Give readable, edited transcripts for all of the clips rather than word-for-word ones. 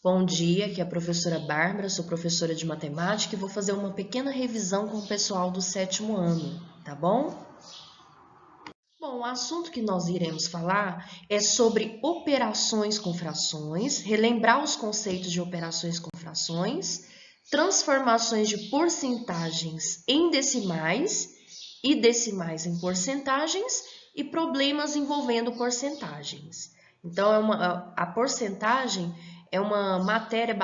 Bom dia, aqui é a professora Bárbara, sou professora de matemática e vou fazer uma pequena revisão com o pessoal do 7º ano, tá bom? Bom, o assunto que nós iremos falar é sobre operações com frações, relembrar os conceitos de operações com frações, transformações de porcentagens em decimais e decimais em porcentagens e problemas envolvendo porcentagens. Então, a porcentagem é uma matéria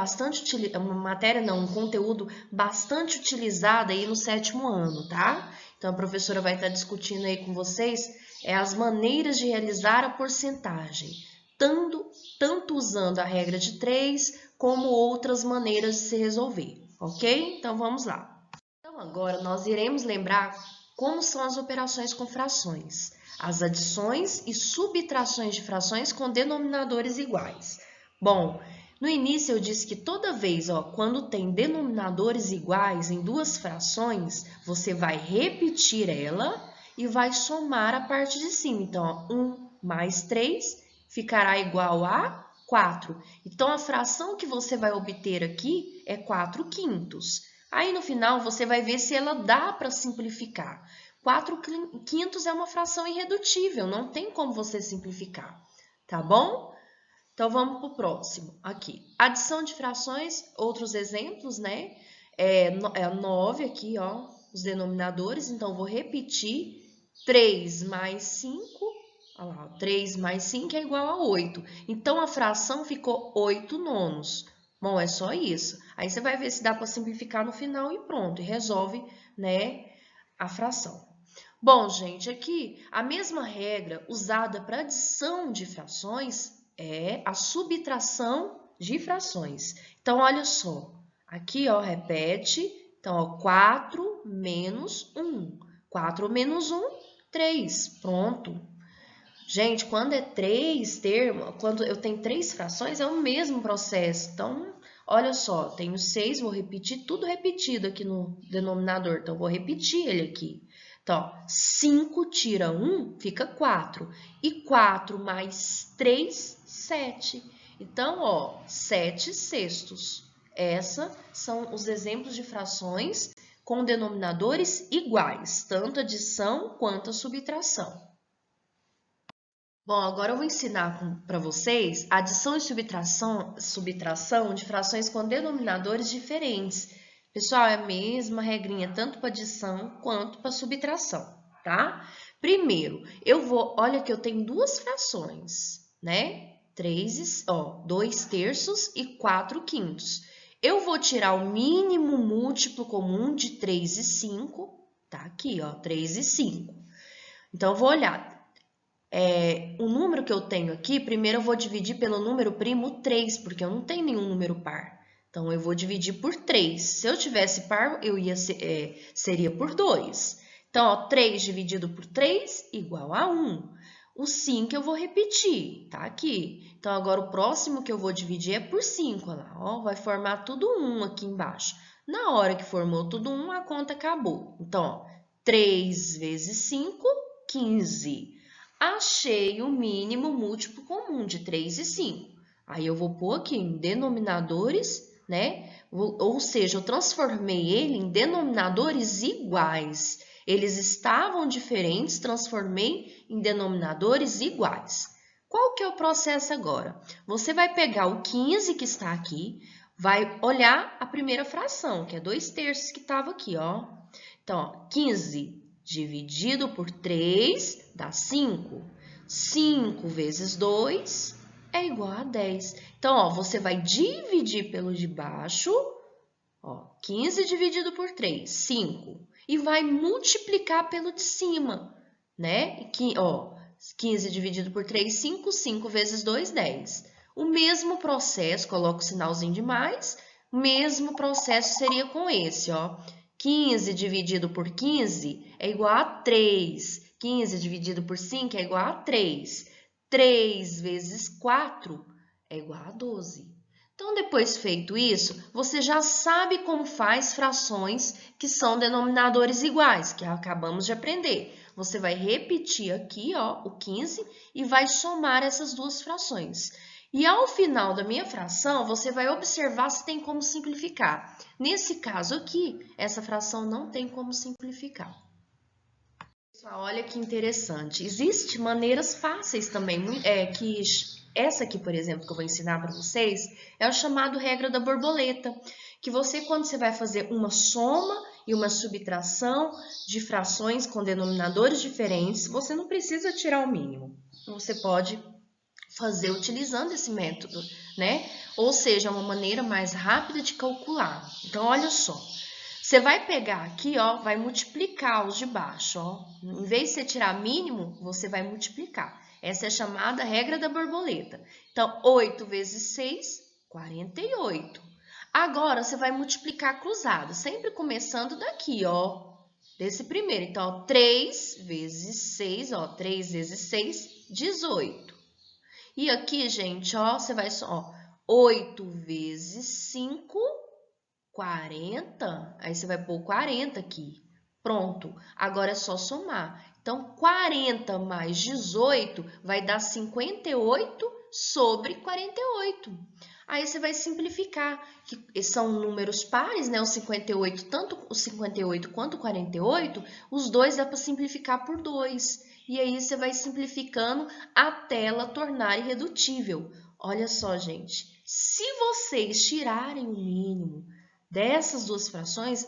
um conteúdo bastante utilizado aí no 7º ano, tá? Então, a professora vai estar discutindo aí com vocês as maneiras de realizar a porcentagem, tanto usando a regra de 3, como outras maneiras de se resolver, ok? Então, vamos lá. Então, agora nós iremos lembrar como são as operações com frações, as adições e subtrações de frações com denominadores iguais. Bom, no início eu disse que toda vez, quando tem denominadores iguais em duas frações, você vai repetir ela e vai somar a parte de cima. Então, 1 mais 3 ficará igual a 4. Então, a fração que você vai obter aqui é 4 quintos. Aí, no final, você vai ver se ela dá para simplificar. 4 quintos é uma fração irredutível, não tem como você simplificar, tá bom? Então, vamos para o próximo aqui. Adição de frações, outros exemplos, né? É 9 aqui, ó, os denominadores. Então, vou repetir. 3 mais 5, olha lá, 3 mais 5 é igual a 8. Então, a fração ficou 8 nonos. Bom, é só isso. Aí, você vai ver se dá para simplificar no final e pronto. E resolve, né, a fração. Bom, gente, aqui a mesma regra usada para adição de frações é a subtração de frações. Então, olha só, aqui, ó, repete. Então, ó, 4 menos 1. 4 menos 1, 3. Pronto. Gente, quando é 3 termos, quando eu tenho 3 frações, é o mesmo processo. Então, olha só, tenho 6, vou repetir tudo repetido aqui no denominador. Então, vou repetir ele aqui. Então, 5 tira 1, fica 4. E 4 mais 3, 7. Então, ó, 7 sextos. Esses são os exemplos de frações com denominadores iguais, tanto adição quanto a subtração. Bom, agora eu vou ensinar para vocês adição e subtração de frações com denominadores diferentes. Pessoal, é a mesma regrinha tanto para adição quanto para subtração, tá? Primeiro, olha que eu tenho duas frações, né? 2 terços e 4 quintos. Eu vou tirar o mínimo múltiplo comum de 3 e 5, tá aqui, ó, 3 e 5. Então, eu vou olhar. O número que eu tenho aqui, primeiro eu vou dividir pelo número primo 3, porque eu não tenho nenhum número par. Então, eu vou dividir por 3. Se eu tivesse par, seria por 2. Então, ó, 3 dividido por 3 igual a 1. O 5 eu vou repetir, tá aqui. Então, agora o próximo que eu vou dividir é por 5, olha lá, ó, vai formar tudo 1 aqui embaixo. Na hora que formou tudo 1, a conta acabou. Então, ó, 3 vezes 5, 15. Achei o mínimo múltiplo comum de 3 e 5. Aí, eu vou pôr aqui em denominadores, né? Ou seja, eu transformei ele em denominadores iguais. Eles estavam diferentes, transformei em denominadores iguais. Qual que é o processo agora? Você vai pegar o 15 que está aqui, vai olhar a primeira fração, que é 2 terços que estava aqui, ó. Então, ó, 15 dividido por 3 dá 5. 5 vezes 2 é igual a 10. Então, ó, você vai dividir pelo de baixo, ó, 15 dividido por 3, 5. E vai multiplicar pelo de cima, né? 15 dividido por 3, 5. 5 vezes 2, 10. O mesmo processo, coloca o sinalzinho de mais, mesmo processo seria com esse, ó. 15 dividido por 15 é igual a 3. 15 dividido por 5 é igual a 3. 3 vezes 4 é igual a 12. Então, depois feito isso, você já sabe como faz frações que são denominadores iguais, que acabamos de aprender. Você vai repetir aqui, ó, o 15 e vai somar essas duas frações. E ao final da minha fração, você vai observar se tem como simplificar. Nesse caso aqui, essa fração não tem como simplificar. Pessoal, olha que interessante. Existem maneiras fáceis também, que essa aqui, por exemplo, que eu vou ensinar para vocês, é o chamado regra da borboleta, que você, quando você vai fazer uma soma e uma subtração de frações com denominadores diferentes, você não precisa tirar o mínimo. Você pode fazer utilizando esse método, né? Ou seja, uma maneira mais rápida de calcular. Então, olha só. Você vai pegar aqui, ó, vai multiplicar os de baixo, ó. Em vez de você tirar mínimo, você vai multiplicar. Essa é a chamada regra da borboleta. Então, 8 vezes 6, 48. Agora, você vai multiplicar cruzado, sempre começando daqui, ó. Desse primeiro. Então, ó, 3 vezes 6, ó, 3 vezes 6, 18. E aqui, gente, ó, você vai só, ó, 8 vezes 5, 40. Aí você vai pôr 40 aqui. Pronto. Agora é só somar. Então, 40 mais 18 vai dar 58 sobre 48. Aí você vai simplificar, que são números pares, né? O 58, tanto o 58 quanto o 48, os dois dá para simplificar por 2. E aí você vai simplificando até ela tornar irredutível. Olha só, gente, se vocês tirarem o mínimo dessas duas frações,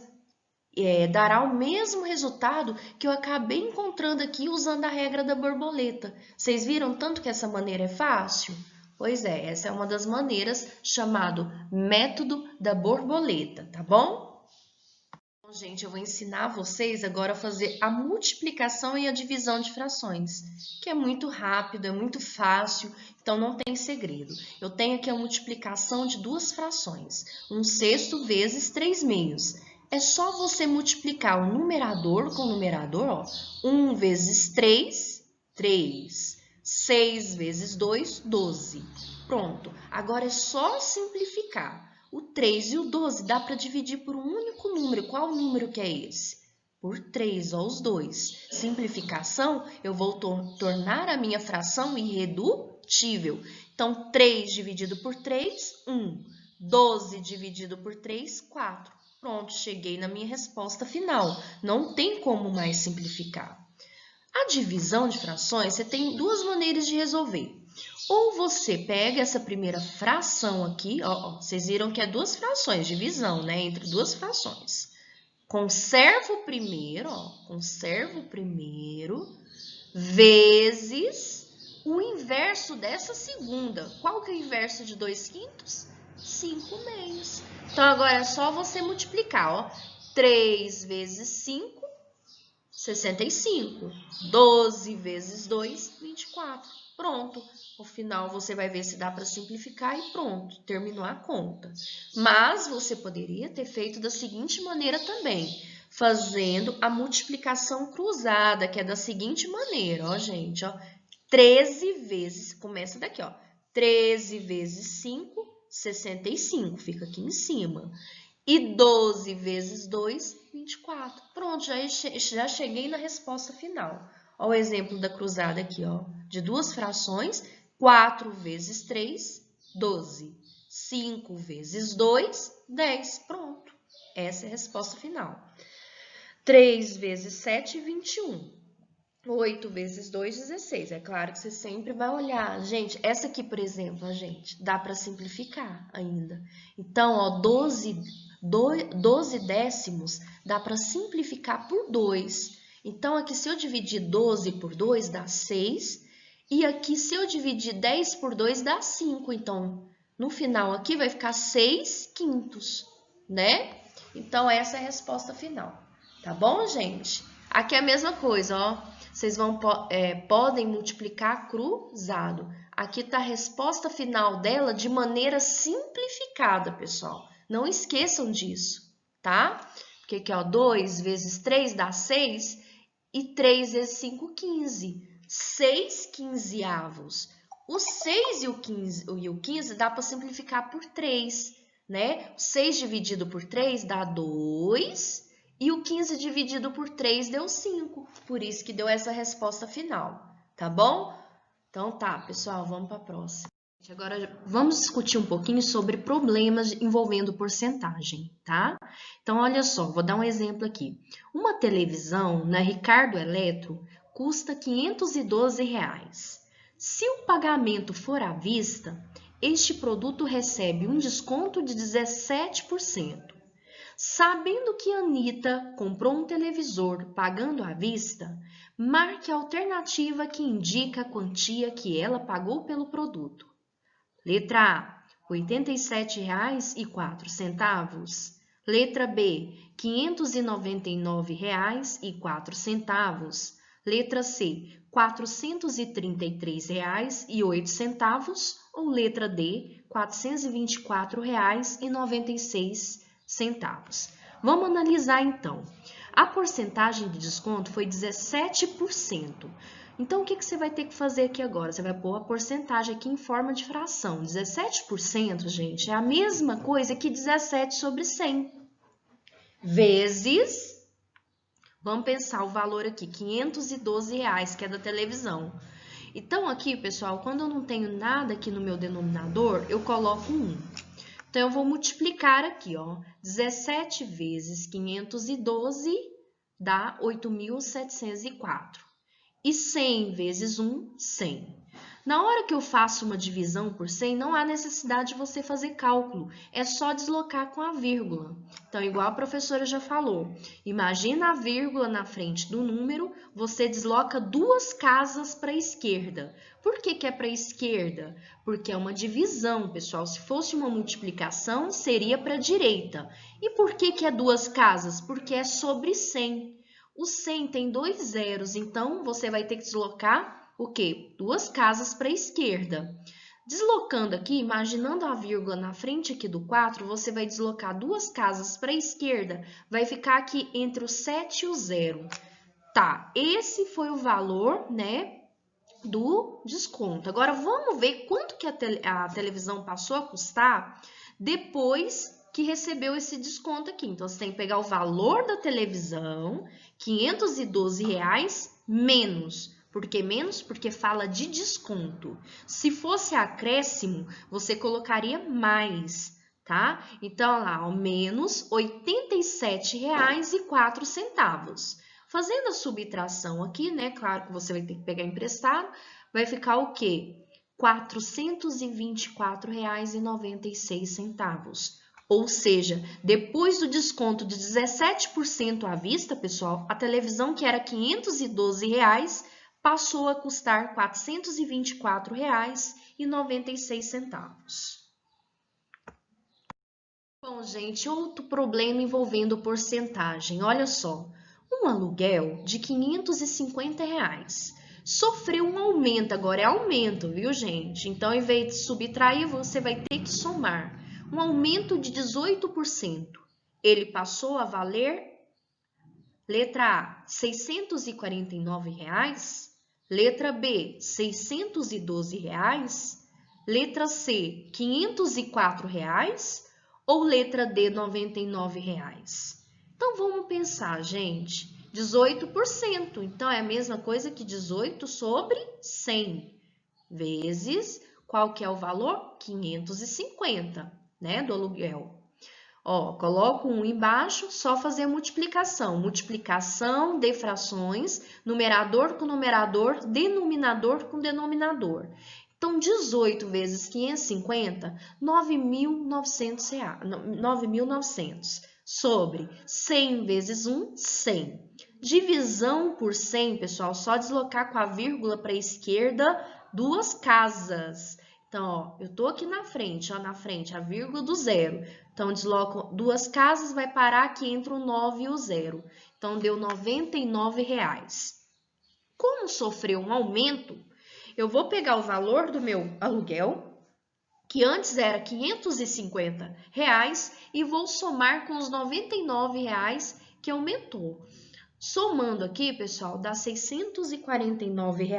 dará o mesmo resultado que eu acabei encontrando aqui usando a regra da borboleta. Vocês viram tanto que essa maneira é fácil? Pois é, essa é uma das maneiras chamado método da borboleta, tá bom? Bom, gente, eu vou ensinar vocês agora a fazer a multiplicação e a divisão de frações, que é muito rápido, é muito fácil, então não tem segredo. Eu tenho aqui a multiplicação de duas frações, 1/6 vezes 3/2. É só você multiplicar o numerador com o numerador, ó. 1 vezes 3, 3. 6 vezes 2, 12. Pronto, agora é só simplificar. O 3 e o 12 dá para dividir por um único número. Qual número que é esse? Por 3, ó, os dois. Simplificação, eu vou tornar a minha fração irredutível. Então, 3 dividido por 3, 1. 12 dividido por 3, 4. Pronto, cheguei na minha resposta final. Não tem como mais simplificar. A divisão de frações, você tem duas maneiras de resolver. Ou você pega essa primeira fração aqui, ó, vocês viram que é duas frações, divisão, né, entre duas frações. Conserva o primeiro, ó, conserva o primeiro, vezes o inverso dessa segunda. Qual que é o inverso de 2/5? 5/2. Então, agora é só você multiplicar, ó. 3 vezes 5, 65. 12 vezes 2, 24. Pronto. No final, você vai ver se dá para simplificar e pronto, terminou a conta. Mas você poderia ter feito da seguinte maneira também, fazendo a multiplicação cruzada, que é da seguinte maneira, ó, gente, ó. 13 vezes, começa daqui, ó. 13 vezes 5, 65, fica aqui em cima. E 12 vezes 2, 24. Pronto, já cheguei na resposta final. Olha o exemplo da cruzada aqui, ó, de duas frações. 4 vezes 3, 12. 5 vezes 2, 10. Pronto, essa é a resposta final. 3 vezes 7, 21. 8 vezes 2, 16. É claro que você sempre vai olhar. Gente, essa aqui, por exemplo, gente, dá para simplificar ainda. Então, ó, 12 décimos dá para simplificar por 2. Então, aqui, se eu dividir 12 por 2, dá 6. E aqui, se eu dividir 10 por 2, dá 5. Então, no final aqui, vai ficar 6/5, né? Então, essa é a resposta final. Tá bom, gente? Aqui é a mesma coisa, ó. Vocês podem multiplicar cruzado. Aqui está a resposta final dela de maneira simplificada, pessoal. Não esqueçam disso, tá? Porque aqui, ó, 2 vezes 3 dá 6 e 3 vezes 5, 15. 6 quinzeavos. O 6 e o 15 dá para simplificar por 3, né? O 6 dividido por 3 dá 2 e o 15 dividido por 3 deu 5. Por isso que deu essa resposta final, tá bom? Então tá, pessoal, vamos para a próxima. Agora vamos discutir um pouquinho sobre problemas envolvendo porcentagem, tá? Então, olha só, vou dar um exemplo aqui. Uma televisão na Ricardo Eletro custa R$ 512. Se o pagamento for à vista, este produto recebe um desconto de 17%. Sabendo que a Anitta comprou um televisor pagando à vista, marque a alternativa que indica a quantia que ela pagou pelo produto. Letra A, R$ 87,04. Letra B, R$ 599,04. Letra C, R$ 433,08. Ou letra D, R$ 424,96. Vamos analisar então. A porcentagem de desconto foi 17%. Então, o que você vai ter que fazer aqui agora? Você vai pôr a porcentagem aqui em forma de fração. 17%, gente, é a mesma coisa que 17 sobre 100. Vezes, vamos pensar o valor aqui, R$ 512, que é da televisão. Então, aqui, pessoal, quando eu não tenho nada aqui no meu denominador, eu coloco 1. Então, eu vou multiplicar aqui, ó, 17 vezes 512 dá 8.704. E 100 vezes 1, 100. Na hora que eu faço uma divisão por 100, não há necessidade de você fazer cálculo, é só deslocar com a vírgula. Então, igual a professora já falou, imagina a vírgula na frente do número, você desloca 2 casas para a esquerda. Por que é para a esquerda? Porque é uma divisão, pessoal. Se fosse uma multiplicação, seria para a direita. E por que é 2 casas? Porque é sobre 100. O 100 tem 2 zeros, então você vai ter que deslocar o quê? 2 casas para a esquerda. Deslocando aqui, imaginando a vírgula na frente aqui do 4, você vai deslocar 2 casas para a esquerda, vai ficar aqui entre o 7 e o 0. Tá, esse foi o valor, né, do desconto. Agora, vamos ver quanto que a televisão passou a custar depois que recebeu esse desconto aqui. Então, você tem que pegar o valor da televisão, R$ 512, menos. Por que menos? Porque fala de desconto. Se fosse acréscimo, você colocaria mais, tá? Então, olha lá, ó, menos R$ 87,04. Fazendo a subtração aqui, né? Claro que você vai ter que pegar emprestado, vai ficar o quê? R$ 424,96. Ou seja, depois do desconto de 17% à vista, pessoal, a televisão que era R$ 512 passou a custar R$ 424,96. Bom, gente, outro problema envolvendo porcentagem. Olha só, um aluguel de R$ 550 sofreu um aumento, agora é aumento, viu, gente? Então, em vez de subtrair, você vai ter que somar. Um aumento de 18%. Ele passou a valer, letra A, R$ 649, letra B, R$ 612, letra C, R$ 504 ou letra D, R$ 99. Então, vamos pensar, gente, 18%, então é a mesma coisa que 18 sobre 100, vezes, qual que é o valor? 550, né, do aluguel. Ó, coloco 1 embaixo, só fazer a multiplicação. Multiplicação de frações, numerador com numerador, denominador com denominador. Então, 18 vezes 550, 9.900. Sobre 100 vezes 1, 100. Divisão por 100, pessoal, só deslocar com a vírgula para a esquerda 2 casas. Então, ó, eu tô aqui na frente, ó, a vírgula do 0. Então, desloco 2 casas, vai parar aqui entre o 9 e o 0. Então, deu R$ 99. Como sofreu um aumento, eu vou pegar o valor do meu aluguel, que antes era R$ 550, e vou somar com os R$ 99 que aumentou. Somando aqui, pessoal, dá R$ 649,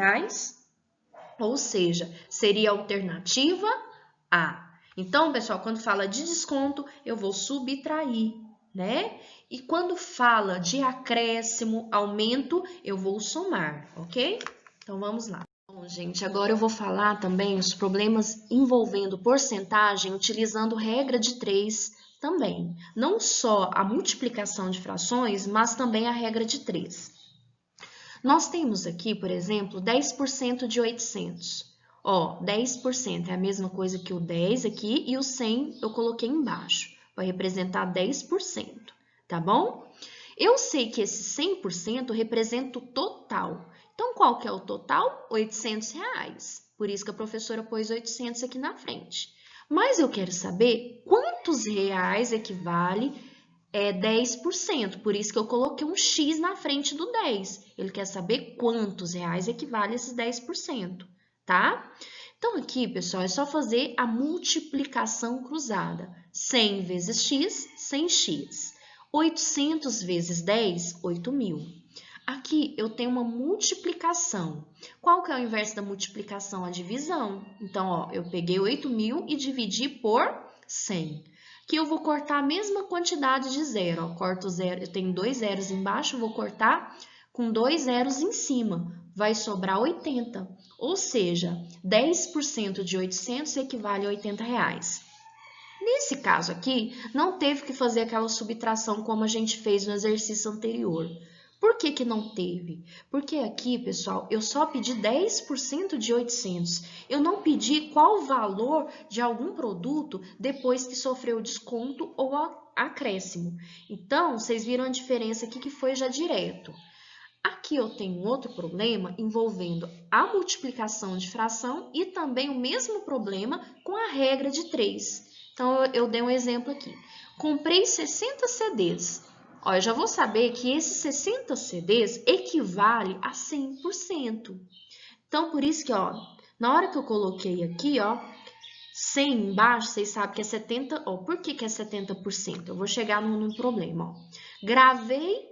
ou seja, seria a alternativa A. Então, pessoal, quando fala de desconto, eu vou subtrair, né? E quando fala de acréscimo, aumento, eu vou somar, ok? Então, vamos lá. Bom, Bom, gente, agora eu vou falar também os problemas envolvendo porcentagem utilizando regra de 3 também. Não só a multiplicação de frações, mas também a regra de 3. Nós temos aqui, por exemplo, 10% de 800. Ó, 10% é a mesma coisa que o 10 aqui e o 100 eu coloquei embaixo. Vai representar 10%, tá bom? Eu sei que esse 100% representa o total. Então, qual que é o total? R$800. Por isso que a professora pôs 800 aqui na frente. Mas eu quero saber quantos reais equivale 10%. Por isso que eu coloquei um X na frente do 10. Ele quer saber quantos reais equivale esses 10%, tá? Então, aqui, pessoal, é só fazer a multiplicação cruzada. 100 vezes X, 100x. 800 vezes 10, 8.000. Aqui eu tenho uma multiplicação. Qual que é o inverso da multiplicação? A divisão. Então, ó, eu peguei 8.000 e dividi por 100. Aqui eu vou cortar a mesma quantidade de zero. Ó, corto zero, eu tenho 2 zeros embaixo, vou cortar com 2 zeros em cima. Vai sobrar 80. Ou seja, 10% de 800 equivale a R$80. Nesse caso aqui, não teve que fazer aquela subtração como a gente fez no exercício anterior. Por que que não teve? Porque aqui, pessoal, eu só pedi 10% de 800. Eu não pedi qual o valor de algum produto depois que sofreu desconto ou acréscimo. Então, vocês viram a diferença aqui que foi já direto. Aqui eu tenho outro problema envolvendo a multiplicação de fração e também o mesmo problema com a regra de 3. Então, eu dei um exemplo aqui. Comprei 60 CDs. Ó, eu já vou saber que esses 60 CDs equivale a 100%. Então, por isso que, ó, na hora que eu coloquei aqui, ó, 100 embaixo, vocês sabem que é 70%. Ó, por que que é 70%? Eu vou chegar num problema, ó. Gravei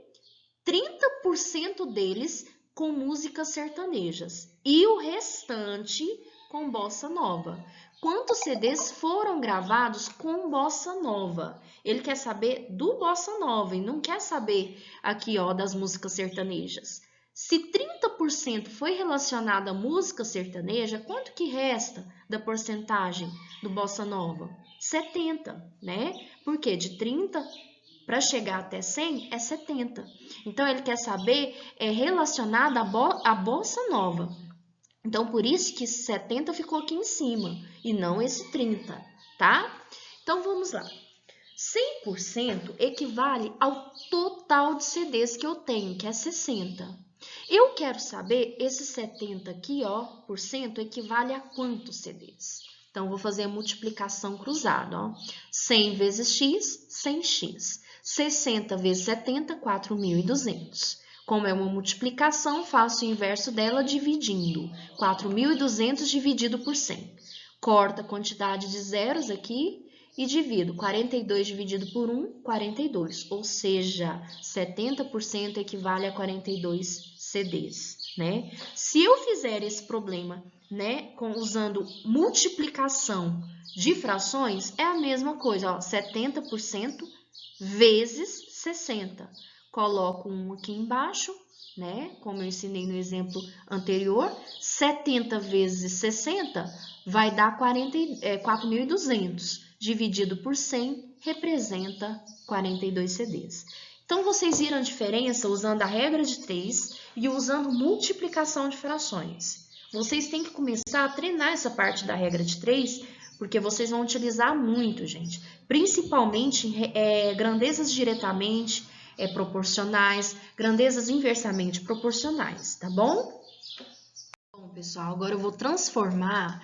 30% deles com músicas sertanejas e o restante com bossa nova. Quantos CDs foram gravados com bossa nova? Ele quer saber do bossa nova e não quer saber aqui, ó, das músicas sertanejas. Se 30% foi relacionado à música sertaneja, quanto que resta da porcentagem do bossa nova? 70, né? Porque de 30 para chegar até 100 é 70. Então, ele quer saber relacionado à bossa nova. Então, por isso que esse 70 ficou aqui em cima e não esse 30, tá? Então, vamos lá. 100% equivale ao total de CDs que eu tenho, que é 60. Eu quero saber, esse 70 aqui, ó, por cento, equivale a quantos CDs? Então, vou fazer a multiplicação cruzada, ó. 100 vezes x, 100x. 60 vezes 70, 4.200. Como é uma multiplicação, faço o inverso dela dividindo. 4.200 dividido por 100. Corta a quantidade de zeros aqui e divido. 42 dividido por 1, 42. Ou seja, 70% equivale a 42 CDs, né? Se eu fizer esse problema, né, usando multiplicação de frações, é a mesma coisa, ó, 70% vezes 60. Coloco 1 aqui embaixo, né? Como eu ensinei no exemplo anterior, 70 vezes 60 vai dar 4.200. Dividido por 100 representa 42 CDs. Então, vocês viram a diferença usando a regra de 3 e usando multiplicação de frações. Vocês têm que começar a treinar essa parte da regra de 3, porque vocês vão utilizar muito, gente. Principalmente grandezas diretamente proporcionais, grandezas inversamente proporcionais, tá bom? Bom, pessoal, agora eu vou transformar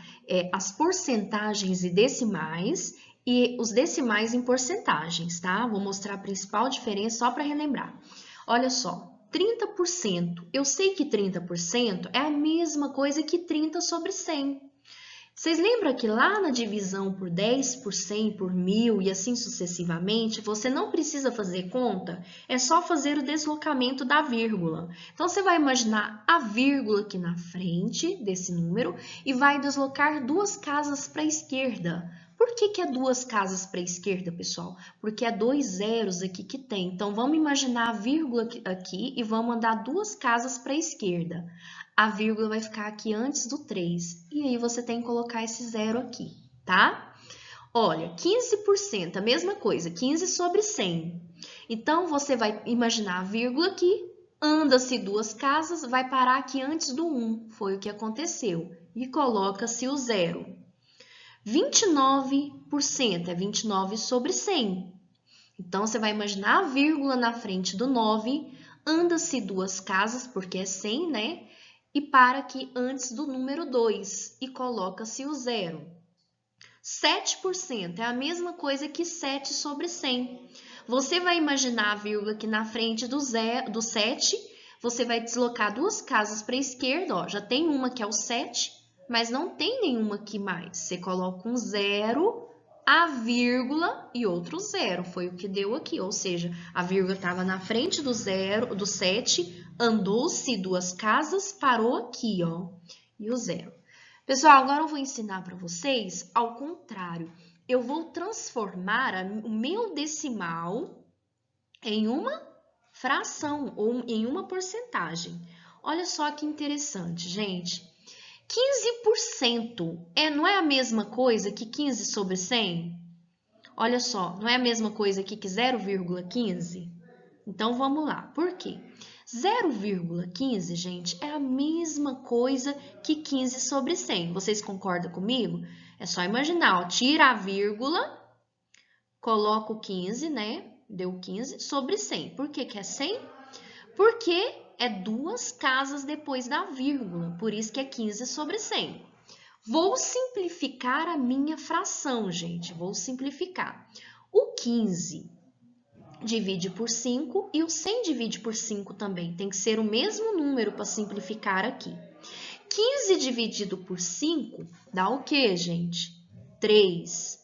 as porcentagens e decimais e os decimais em porcentagens, tá? Vou mostrar a principal diferença só para relembrar. Olha só, 30%. Eu sei que 30% é a mesma coisa que 30 sobre 100. Vocês lembram que lá na divisão por 10, por 100, por 1.000 e assim sucessivamente, você não precisa fazer conta, é só fazer o deslocamento da vírgula. Então, você vai imaginar a vírgula aqui na frente desse número e vai deslocar 2 casas para a esquerda. Por que é 2 casas para a esquerda, pessoal? Porque é 2 zeros aqui que tem. Então, vamos imaginar a vírgula aqui e vamos andar 2 casas para a esquerda. a vírgula vai ficar aqui antes do 3. E aí você tem que colocar esse 0 aqui, tá? Olha, 15%, a mesma coisa, 15 sobre 100. Então, você vai imaginar a vírgula aqui, anda-se 2 casas, vai parar aqui antes do 1, foi o que aconteceu. E coloca-se o 0. 29% é 29 sobre 100. Então, você vai imaginar a vírgula na frente do 9, anda-se 2 casas, porque é 100, né? E para aqui antes do número 2 e coloca-se o 0. 7% é a mesma coisa que 7 sobre 100. Você vai imaginar a vírgula aqui na frente do 7, você vai deslocar 2 casas para a esquerda, ó, já tem uma que é o 7, mas não tem nenhuma aqui mais. Você coloca um 0, a vírgula e outro 0, foi o que deu aqui, ou seja, a vírgula estava na frente do 7, andou-se 2 casas, parou aqui, ó, e o 0. Pessoal, agora eu vou ensinar para vocês ao contrário. Eu vou transformar o meu decimal em uma fração ou em uma porcentagem. Olha só que interessante, gente. 15% não é a mesma coisa que 15 sobre 100? Olha só, não é a mesma coisa que 0,15? Então, vamos lá. Por quê? 0,15, gente, é a mesma coisa que 15 sobre 100. Vocês concordam comigo? É só imaginar, ó, tira a vírgula, coloca o 15, né? Deu 15 sobre 100. Por que que é 100? Porque é 2 casas depois da vírgula, por isso que é 15 sobre 100. Vou simplificar a minha fração, gente, vou simplificar. O 15 divide por 5 e o 100 divide por 5 também. Tem que ser o mesmo número para simplificar aqui. 15 dividido por 5 dá o quê, gente? 3.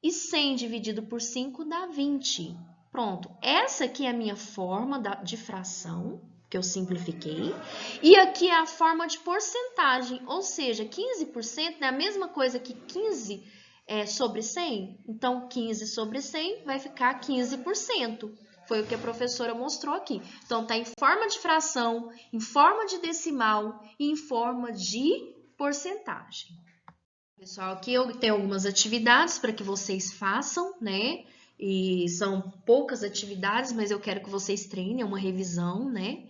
E 100 dividido por 5 dá 20. Pronto, essa aqui é a minha forma de fração, que eu simplifiquei. E aqui é a forma de porcentagem, ou seja, 15% é a mesma coisa que 15 sobre 100, então 15 sobre 100 vai ficar 15%. Foi o que a professora mostrou aqui. Então, está em forma de fração, em forma de decimal e em forma de porcentagem. Pessoal, aqui eu tenho algumas atividades para que vocês façam, né? E são poucas atividades, mas eu quero que vocês treinem, uma revisão, né?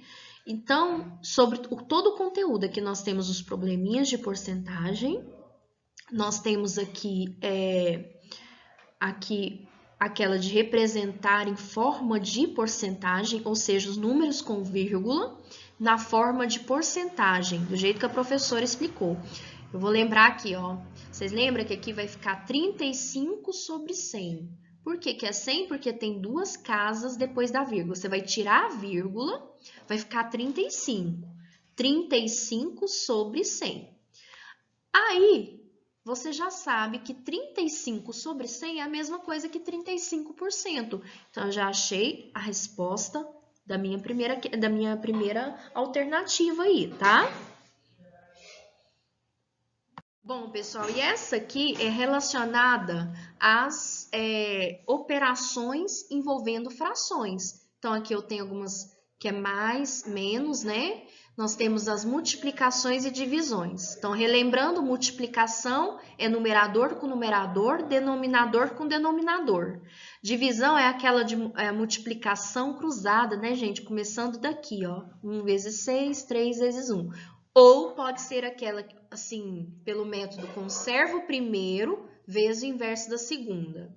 Então, sobre todo o conteúdo, aqui nós temos os probleminhas de porcentagem. Nós temos aqui aquela de representar em forma de porcentagem, ou seja, os números com vírgula, na forma de porcentagem, do jeito que a professora explicou. Eu vou lembrar aqui, ó. Vocês lembram que aqui vai ficar 35 sobre 100. Por que que é 100? Porque tem 2 casas depois da vírgula. Você vai tirar a vírgula, vai ficar 35. 35 sobre 100. Aí, você já sabe que 35 sobre 100 é a mesma coisa que 35%. Então, eu já achei a resposta da minha primeira alternativa aí, tá? Bom, pessoal, e essa aqui é relacionada às operações envolvendo frações. Então, aqui eu tenho algumas que é mais, menos, né? Nós temos as multiplicações e divisões. Então, relembrando, multiplicação é numerador com numerador, denominador com denominador. Divisão é aquela de multiplicação cruzada, né, gente? Começando daqui, ó. 1 vezes 6, 3 vezes 1. Ou pode ser aquela, assim, pelo método conserva o primeiro vezes o inverso da segunda.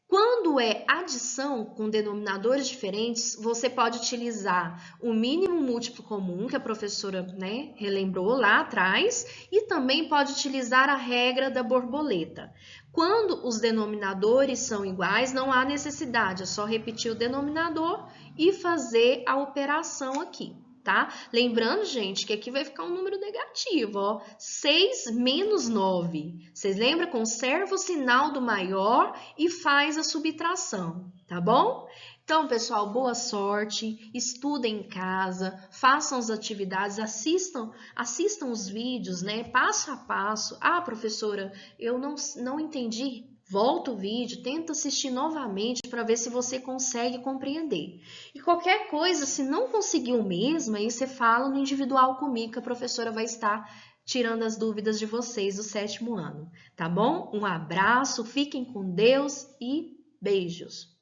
Quando é adição com denominadores diferentes, você pode utilizar o mínimo múltiplo comum, que a professora, né, relembrou lá atrás, e também pode utilizar a regra da borboleta. Quando os denominadores são iguais, não há necessidade, é só repetir o denominador e fazer a operação aqui. Tá? Lembrando, gente, que aqui vai ficar um número negativo, ó. 6 menos 9. Vocês lembram? Conserva o sinal do maior e faz a subtração, tá bom? Então, pessoal, boa sorte, estudem em casa, façam as atividades, assistam os vídeos, né? Passo a passo. Ah, professora, eu não entendi. volta o vídeo, tenta assistir novamente para ver se você consegue compreender. E qualquer coisa, se não conseguiu mesmo, aí você fala no individual comigo, que a professora vai estar tirando as dúvidas de vocês do 7º ano, tá bom? Um abraço, fiquem com Deus e beijos!